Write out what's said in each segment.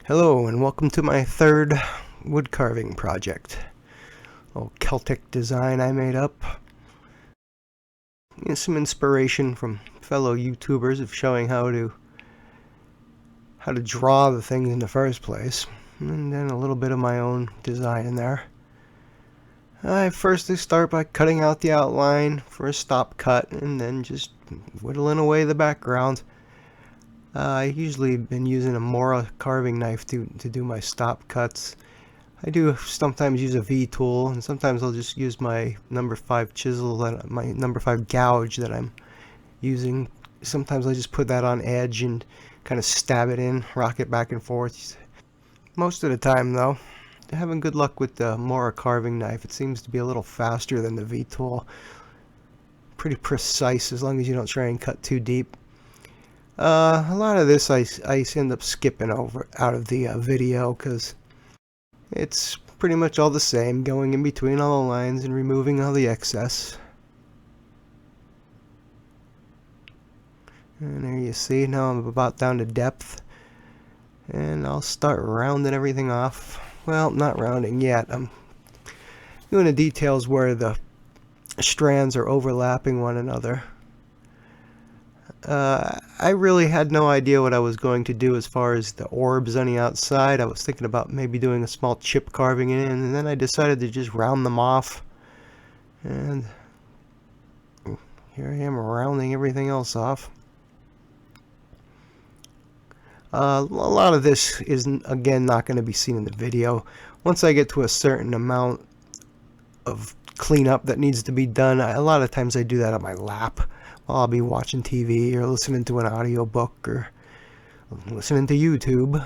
Hello and welcome to my third wood carving project. A little Celtic design I made up. And some inspiration from fellow YouTubers of showing how to draw the things in the first place. And then a little bit of my own design in there. I first start by cutting out the outline for a stop cut and then just whittling away the background. I usually been using a Mora carving knife to do my stop cuts. I do sometimes use a V tool, and sometimes I'll just use my number 5 chisel, my number 5 gouge that I'm using. Sometimes I just put that on edge and kind of stab it in, rock it back and forth. Most of the time though, having good luck with the Mora carving knife. It seems to be a little faster than the V tool. Pretty precise as long as you don't try and cut too deep. A lot of this I end up skipping out of the video because it's pretty much all the same, going in between all the lines and removing all the excess. And there you see, now I'm about down to depth, and I'll start rounding everything off. Well, not rounding yet. I'm doing the details where the strands are overlapping one another. I really had no idea what I was going to do as far as the orbs on the outside. I was thinking about maybe doing a small chip carving in, and then I decided to just round them off. And here I am rounding everything else off. A lot of this is, again, not going to be seen in the video. Once I get to a certain amount of cleanup that needs to be done, a lot of times I do that on my lap. I'll be watching TV or listening to an audiobook or listening to YouTube.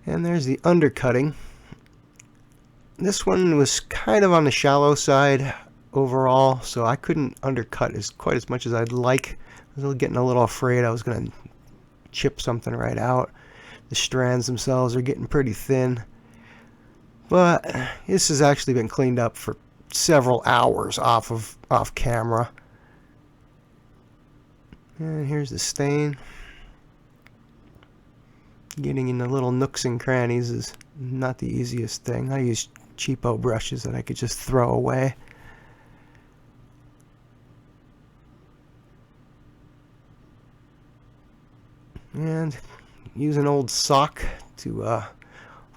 And there's the undercutting. This one was kind of on the shallow side overall, so I couldn't undercut quite as much as I'd like. I was getting a little afraid I was going to chip something right out. The strands themselves are getting pretty thin. But this has actually been cleaned up for several hours off camera. And here's the stain. Getting in the little nooks and crannies is not the easiest thing. I use cheapo brushes that I could just throw away. And use an old sock to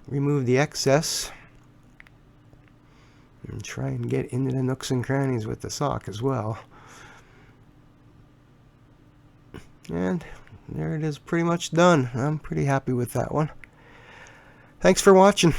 remove the excess. And try and get into the nooks and crannies with the sock as well. And there it is, pretty much done. I'm pretty happy with that one. Thanks for watching.